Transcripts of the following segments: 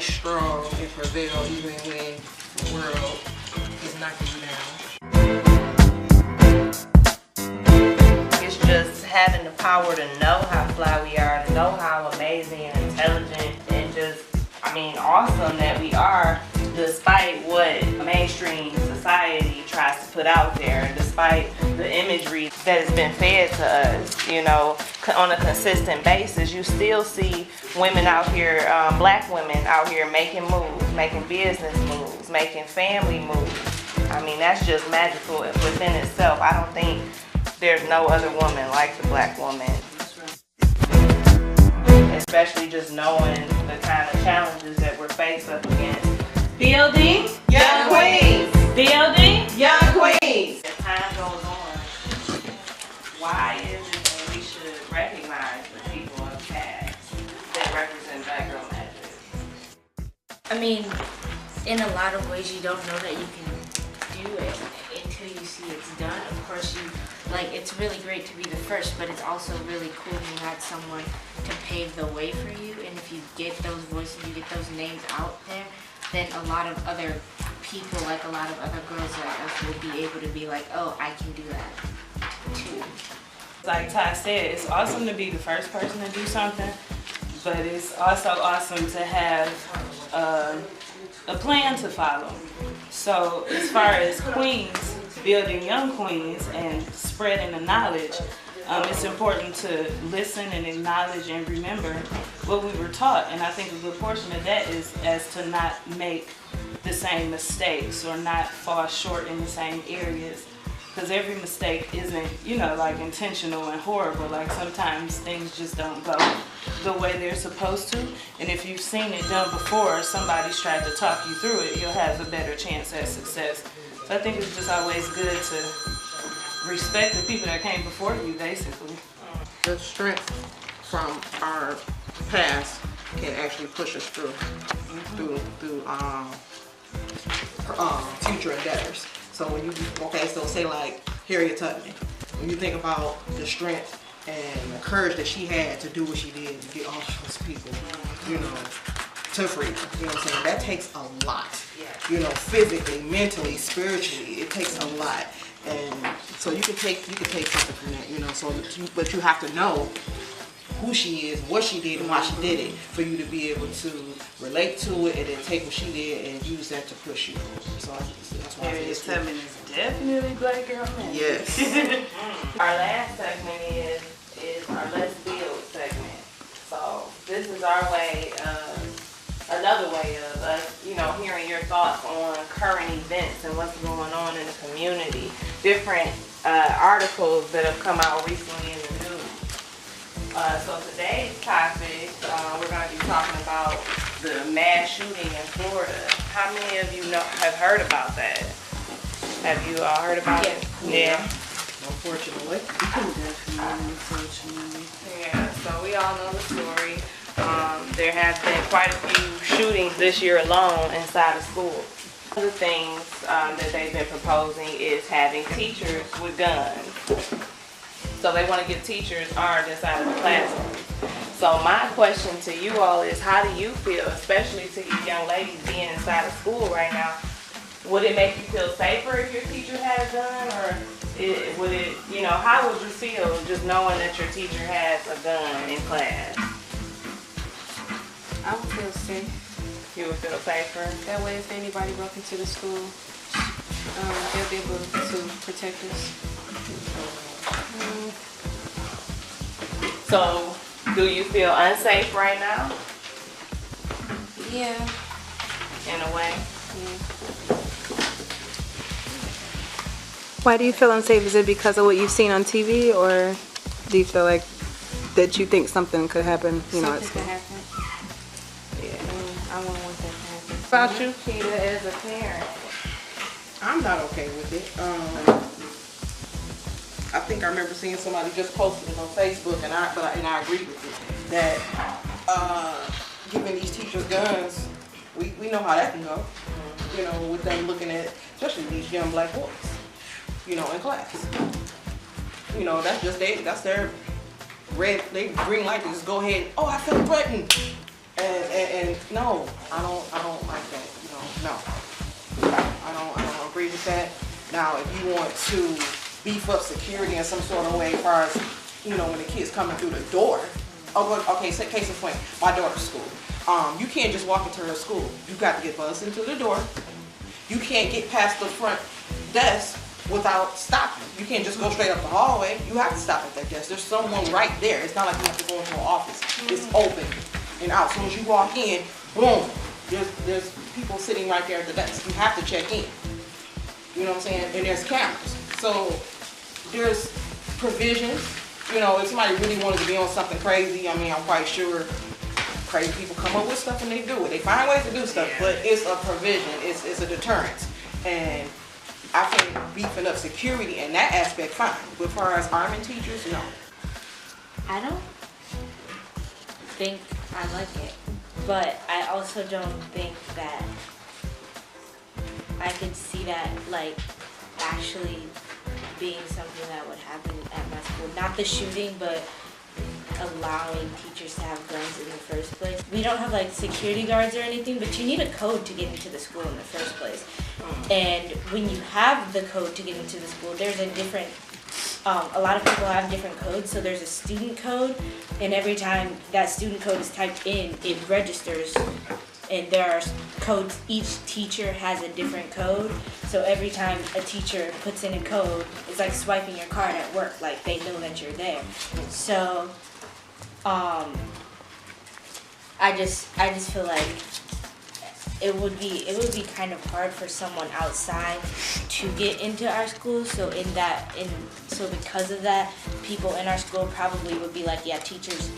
strong and prevail even when the world is knocking you down. It's just having the power to know how fly we are, to know how amazing and intelligent and just, I mean, awesome that we are, despite what mainstream society tries to put out there, and despite the imagery that has been fed to us, you know, on a consistent basis. You still see women out here, black women out here making moves, making business moves, making family moves. I mean, that's just magical within itself. I don't think there's no other woman like the black woman. Especially just knowing the kind of challenges that we're faced up against. Building young queens. Building young queens. As time goes on, why is it that we should recognize the people of the past that represent Black Girl Magic? I mean, in a lot of ways, you don't know that you can do it until you see it's done. Of course, it's really great to be the first, but it's also really cool you had someone to pave the way for you. And if you get those voices, you get those names out there, then a lot of other people, like a lot of other girls like us, will be able to be like, oh, I can do that too. Like Ty said, it's awesome to be the first person to do something, but it's also awesome to have a plan to follow. So as far as queens, building young queens and spreading the knowledge, it's important to listen and acknowledge and remember what we were taught. And I think a good portion of that is as to not make the same mistakes or not fall short in the same areas. Because every mistake isn't, you know, like intentional and horrible. Like sometimes things just don't go the way they're supposed to. And if you've seen it done before, somebody's tried to talk you through it, you'll have a better chance at success. So I think it's just always good to respect the people that came before you, basically. The strength from our past can actually push us through future endeavors. So when you, so say like Harriet Tubman, when you think about the strength and the courage that she had to do what she did to get all those people, you know, to freedom, you know what I'm saying? That takes a lot, you know, physically, mentally, spiritually, it takes a lot. And so you can take something from that, you know, so but you have to know who she is, what she did, and why she did it, for you to be able to relate to it and then take what she did and use that to push you. So that's why Harriet Tubman is definitely Black Girl Magic. Yes. Our last segment is our Let's Build segment. So this is our way of, another way of us, you know, hearing your thoughts on current events and what's going on in the community. Different articles that have come out recently in the news. So today's topic, we're going to be talking about the mass shooting in Florida. How many of you have heard about that? Have you all heard about it? Yeah. Unfortunately. Yeah, so we all know the story. There have been quite a few shootings this year alone inside of school. One of the things that they've been proposing is having teachers with guns. So they want to get teachers armed inside of the classroom. So my question to you all is, how do you feel, especially to you young ladies being inside of school right now? Would it make you feel safer if your teacher had a gun, or would it, you know, how would you feel just knowing that your teacher has a gun in class? I would feel safe. You would feel safer? That way, if anybody broke into the school, they'll be able to protect us. So, do you feel unsafe right now? Yeah. In a way? Yeah. Why do you feel unsafe? Is it because of what you've seen on TV, or do you feel like that you think something could happen, you know, at Something school? could happen. Yeah. I wouldn't want that to happen. What about you, Keita, as a parent? I'm not okay with it. I think I remember seeing somebody just posted it on Facebook, and I agree with it, that giving these teachers guns, we know how that can go. You know, with them looking at, especially these young black boys, you know, in class. You know, that's their red, they green light to just go ahead, oh, I feel threatened. And no, I don't like that. No. I don't agree with that. Now, if you want to beef up security in some sort of way, as far as, when the kids coming through the door. Okay, so case in point, my daughter's school. You can't just walk into her school. You got to get buzzed into the door. You can't get past the front desk without stopping. You can't just go straight up the hallway. You have to stop at that desk. There's someone right there. It's not like you have to go into an office. It's open and out. As soon as you walk in, boom, there's people sitting right there at the desk. You have to check in. You know what I'm saying? And there's cameras. So there's provisions. If somebody really wanted to be on something crazy, I'm quite sure crazy people come up with stuff and they do it. They find ways to do stuff, but it's a provision. It's a deterrence. And I think beefing up security in that aspect, fine. But as far as arming teachers, no. I don't think I like it, but I also don't think that I could see that actually being something that would happen at my school. Not the shooting, but allowing teachers to have guns in the first place. We don't have security guards or anything, but you need a code to get into the school in the first place. And when you have the code to get into the school, there's a different, a lot of people have different codes. So there's a student code, and every time that student code is typed in, it registers. And there are codes, each teacher has a different code. So every time a teacher puts in a code, it's like swiping your card at work, they know that you're there. So, I just feel like it would be kind of hard for someone outside to get into our school. So because of that, people in our school probably would be like, yeah, teachers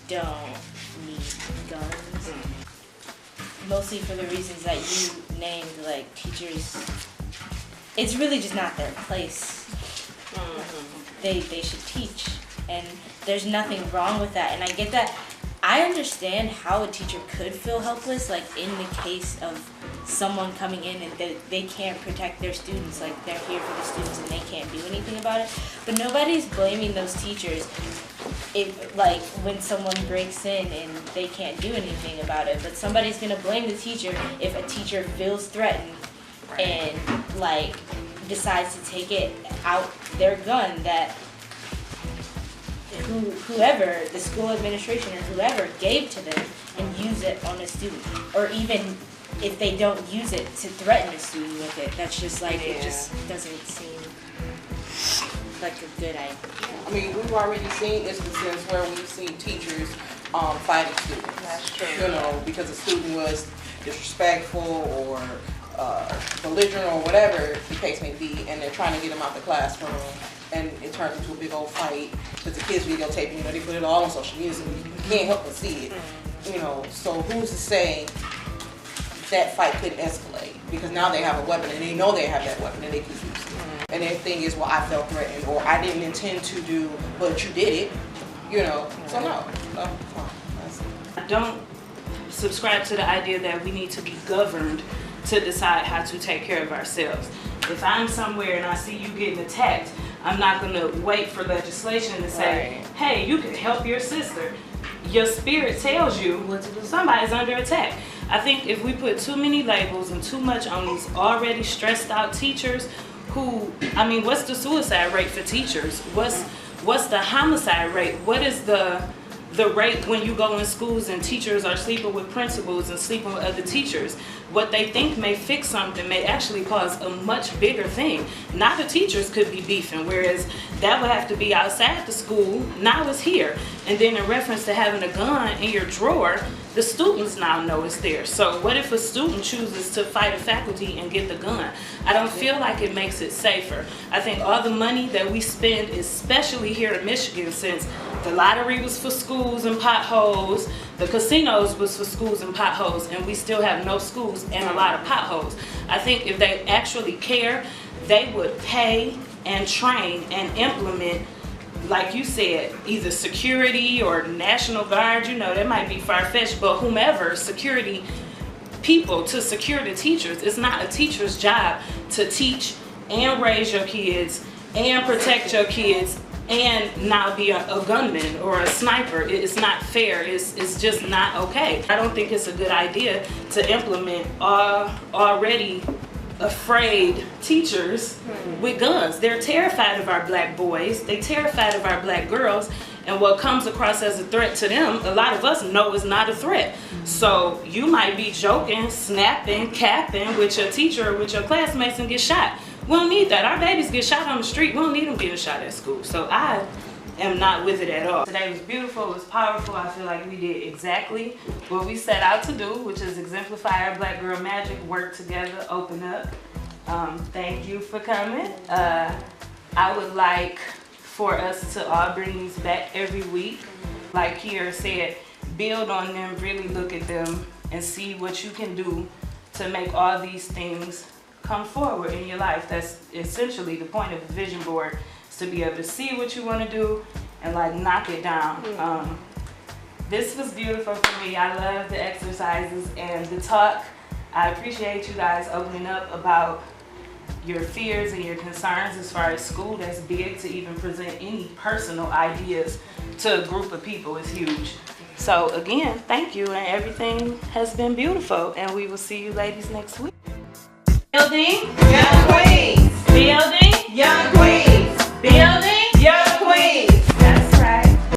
don't need guns. Mostly for the reasons that you named, teachers, it's really just not their place. They should teach, and there's nothing wrong with that. And I get that. I understand how a teacher could feel helpless, in the case of someone coming in and they can't protect their students, they're here for the students and they can't do anything about it. But nobody's blaming those teachers when someone breaks in and they can't do anything about it. But somebody's gonna blame the teacher if a teacher feels threatened and decides to take it out their gun that whoever, the school administration or whoever, gave to them and use it on a student. Or even if they don't use it to threaten a student with it. That's just it just doesn't seem like a good idea. We've already seen instances where we've seen teachers fighting students. That's true. Because a student was disrespectful or belligerent or whatever the case may be, and they're trying to get them out the classroom, and it turns into a big old fight because the kids videotaping, they put it all on social media, so you can't help but see it. So who's to say that fight couldn't escalate? Because now they have a weapon and they know they have that weapon and they can use it. And their thing is, well, I felt threatened, or I didn't intend to do, but you did it. So no. I don't subscribe to the idea that we need to be governed to decide how to take care of ourselves. If I'm somewhere and I see you getting attacked, I'm not going to wait for legislation to say, hey, you can help your sister. Your spirit tells you somebody's under attack. I think if we put too many labels and too much on these already stressed out teachers what's the suicide rate for teachers? What's the homicide rate? What is the rate when you go in schools and teachers are sleeping with principals and sleeping with other teachers? What they think may fix something may actually cause a much bigger thing. Now the teachers could be beefing, whereas that would have to be outside the school. Now it's here. And then in reference to having a gun in your drawer, the students now know it's there. So what if a student chooses to fight a faculty and get the gun? I don't feel like it makes it safer. I think all the money that we spend, especially here in Michigan, since the lottery was for schools and potholes, the casinos was for schools and potholes, and we still have no schools and a lot of potholes. I think if they actually care, they would pay and train and implement, like you said, either security or National Guard, that might be far-fetched, but whomever, security people to secure the teachers. It's not a teacher's job to teach and raise your kids and protect your kids and now be a gunman or a sniper. It's not fair. It's just not okay. I don't think it's a good idea to implement already afraid teachers with guns. They're terrified of our black boys. They're terrified of our black girls. And what comes across as a threat to them, a lot of us know is not a threat. So you might be joking, snapping, capping with your teacher or with your classmates and get shot. We don't need that. Our babies get shot on the street. We don't need them getting shot at school. So I am not with it at all. Today was beautiful. It was powerful. I feel like we did exactly what we set out to do, which is exemplify our black girl magic, work together, open up. Thank you for coming. I would like for us to all bring these back every week. Like Kiera said, build on them, really look at them and see what you can do to make all these things come forward in your life. That's essentially the point of the vision board, is to be able to see what you want to do and like knock it down. This was beautiful for me. I love the exercises and the talk. I appreciate you guys opening up about your fears and your concerns as far as school. That's big. To even present any personal ideas to a group of people is huge. So again, thank you, and everything has been beautiful, and we will see you ladies next week. Building young queens. Building young queens.